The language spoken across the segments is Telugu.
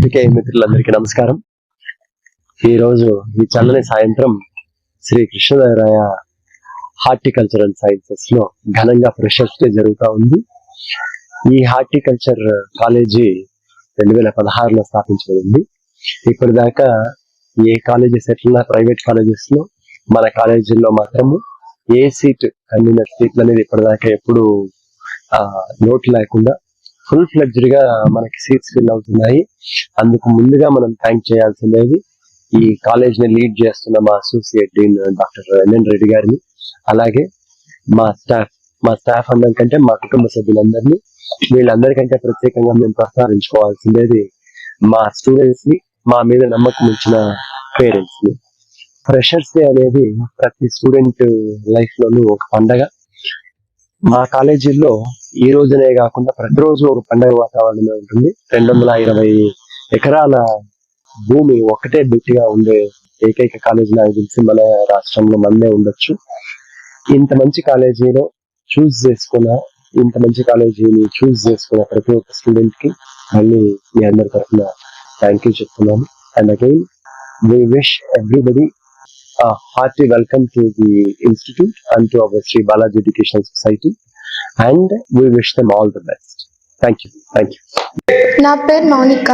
ఓకే మిత్రులందరికీ నమస్కారం. ఈ రోజు ఈ చల్లని సాయంత్రం Shri Krishnadevaraya horticulture and sciences లో ఘనంగా ఫ్రెషర్స్ డే జరుగుతూ ఉంది. ఈ హార్టికల్చర్ కాలేజీ 2016లో స్థాపించబడింది. ఇప్పటిదాకా ఏ కాలేజెస్ ఎట్లా ప్రైవేట్ కాలేజెస్ లో మన కాలేజీల్లో మాత్రము ఏ సీట్ అందిన సీట్లు అనేది ఇప్పటిదాకా ఎప్పుడు లోటు లేకుండా ఫుల్ ఫ్లెడ్జ్డ్ గా మనకి సీట్స్ ఫిల్ అవుతున్నాయి. అందుకు ముందుగా మనం థ్యాంక్ చేయాల్సిందేది ఈ కాలేజ్ ని లీడ్ చేస్తున్న మా associate dean doctor NN Reddy గారిని, అలాగే మా స్టాఫ్ అందరి కంటే మా కుటుంబ సభ్యులందరినీ, వీళ్ళందరికంటే ప్రత్యేకంగా మేము ప్రస్తావించుకోవాల్సిందేది మా స్టూడెంట్స్ ని, మా మీద నమ్మకం ఉంచిన పేరెంట్స్ ని. ఫ్రెషర్స్ డే అనేది ప్రతి స్టూడెంట్ లైఫ్ లోనూ ఒక పండగ. మా కాలేజీల్లో ఈ రోజునే కాకుండా ప్రతిరోజు ఒక పండగ వాతావరణమే ఉంటుంది. 220 ఎకరాల భూమి ఒక్కటే బిట్టిగా ఉండే ఏకైక కాలేజీ నాకు తెలిసి మన రాష్ట్రంలో మనమే ఉండొచ్చు. ఇంత మంచి కాలేజీని చూస్ చేసుకున్న ప్రతి ఒక్క స్టూడెంట్ కి మళ్ళీ మీ అందరి తరఫున థ్యాంక్ యూ చెప్తున్నాను. And again we wish everybody a hearty welcome to the institute and to our Sri Balaji Educational Society, and we wish them all the best. Thank you. నా పేరు మౌనిక.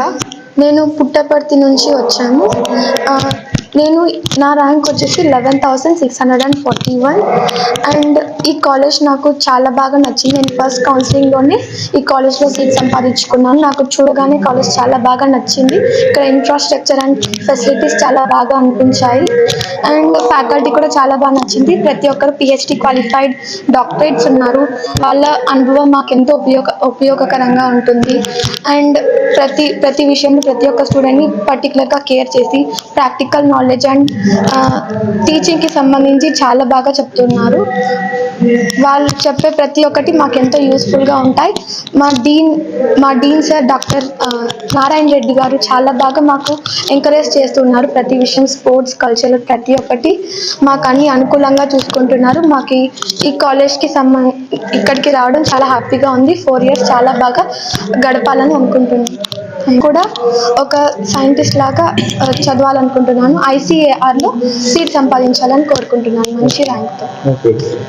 నేను పుట్టపర్తి నుంచి వచ్చాను. నా ర్యాంక్ వచ్చేసి 11,641. అండ్ ఈ కాలేజ్ నాకు చాలా బాగా నచ్చింది. నేను ఫస్ట్ కౌన్సిలింగ్లోనే ఈ కాలేజ్లో సీట్ సంపాదించుకున్నాను. నాకు చూడగానే కాలేజ్ చాలా బాగా నచ్చింది. ఇక్కడ ఇన్ఫ్రాస్ట్రక్చర్ అండ్ ఫెసిలిటీస్ చాలా బాగా అనిపించాయి. అండ్ ఫ్యాకల్టీ కూడా చాలా బాగా నచ్చింది. ప్రతి ఒక్కరు పిహెచ్డి క్వాలిఫైడ్ డాక్టరేట్స్ ఉన్నారు. వాళ్ళ అనుభవం మాకెంతో ఉపయోగకరంగా ఉంటుంది. అండ్ ప్రతి విషయంలో ప్రతి ఒక్క స్టూడెంట్ని పర్టికులర్గా కేర్ చేసి ప్రాక్టికల్ నాలెడ్జ్ అండ్ టీచింగ్కి సంబంధించి చాలా బాగా చెప్తున్నారు. వాళ్ళు చెప్పే ప్రతి ఒక్కటి మాకెంతో యూస్ఫుల్గా ఉంటాయి. మా dean sir doctor Narayana Reddy గారు చాలా బాగా మాకు ఎంకరేజ్ చేస్తున్నారు. ప్రతి విషయం స్పోర్ట్స్, కల్చర్ ప్రతి ఒక్కటి మాకు అన్ని అనుకూలంగా చూసుకుంటున్నారు. మాకు ఈ కాలేజ్కి ఇక్కడికి రావడం చాలా హ్యాపీగా ఉంది. 4 years చాలా బాగా గడపాలని అనుకుంటున్నాను. కూడా ఒక సైంటిస్ట్ లాగా చదవాలనుకుంటున్నాను. ICARలో సీట్ సంపాదించాలని కోరుకుంటున్నాను మంచి ర్యాంక్తో.